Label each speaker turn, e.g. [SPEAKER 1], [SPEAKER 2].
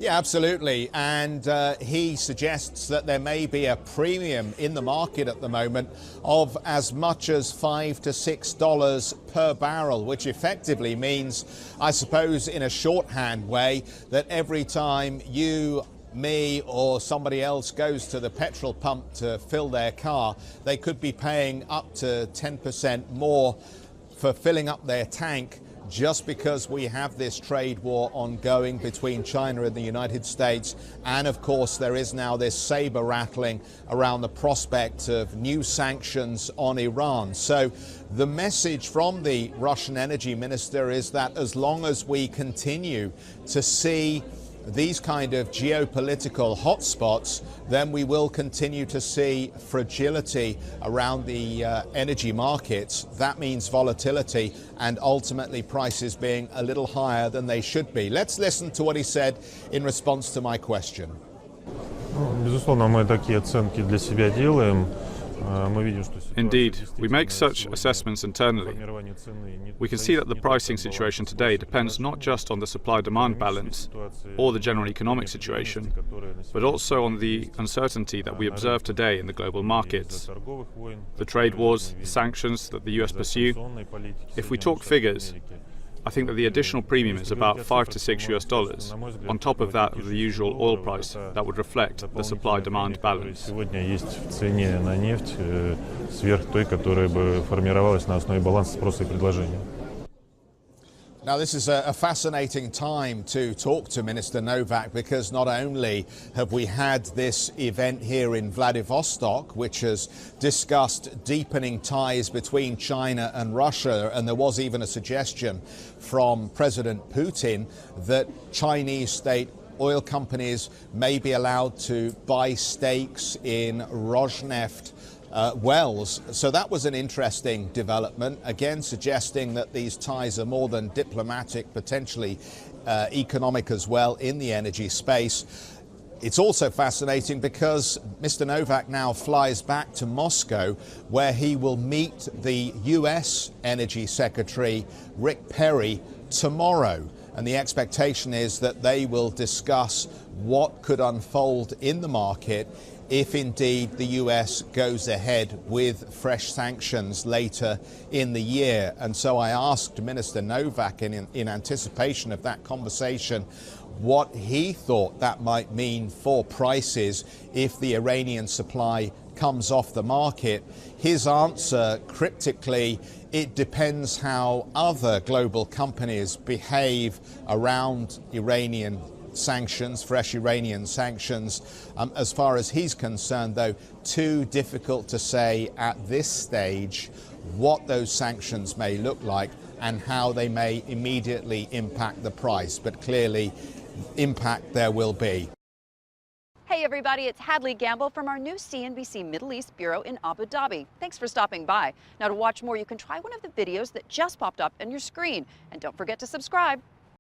[SPEAKER 1] Yeah, absolutely. And he suggests that there may be a premium in the market at the moment of as much as $5 to $6 per barrel, which effectively means, I suppose, in a shorthand way, that every time you, me, or somebody else goes to the petrol pump to fill their car, they could be paying up to 10% more for filling up their tank, just because we have this trade war ongoing between China and the United States. And of course, there is now this saber rattling around the prospect of new sanctions on Iran. So the message from the Russian energy minister is that as long as we continue to see these kind of geopolitical hotspots, then we will continue to see fragility around the energy markets. That means volatility and ultimately prices being a little higher than they should be. Let's listen to what he said in response to my question.
[SPEAKER 2] Безусловно, мы такие оценки для себя делаем.
[SPEAKER 3] Indeed, we make such assessments internally. We can see that the pricing situation today depends not just on the supply-demand balance or the general economic situation, but also on the uncertainty that we observe today in the global markets. The trade wars, the sanctions that the US pursue. If we talk figures, I think that the additional premium is about $5 to $6 on top of that of the usual oil price that would reflect the supply-demand balance.
[SPEAKER 2] Сегодня есть в цене на нефть сверх той, которая бы формировалась на основе баланса спроса и предложения.
[SPEAKER 1] Now, this is a fascinating time to talk to Minister Novak, because not only have we had this event here in Vladivostok, which has discussed deepening ties between China and Russia, and there was even a suggestion from President Putin that Chinese state oil companies may be allowed to buy stakes in Rosneft wells. So that was an interesting development, again suggesting that these ties are more than diplomatic, potentially economic as well in the energy space. It's also fascinating because Mr. Novak now flies back to Moscow, where he will meet the US Energy Secretary Rick Perry tomorrow. And the expectation is that they will discuss what could unfold in the market if indeed the US goes ahead with fresh sanctions later in the year. And so I asked Minister Novak in anticipation of that conversation what he thought that might mean for prices if the Iranian supply comes off the market. His answer, cryptically, it depends how other global companies behave around Iranian sanctions, fresh Iranian sanctions. As far as he's concerned, though, too difficult to say at this stage what those sanctions may look like and how they may immediately impact the price. But clearly, impact there will be.
[SPEAKER 4] Hey everybody, it's Hadley Gamble from our new CNBC Middle East Bureau in Abu Dhabi. Thanks for stopping by. Now, to watch more, you can try one of the videos that just popped up on your screen. And don't forget to subscribe.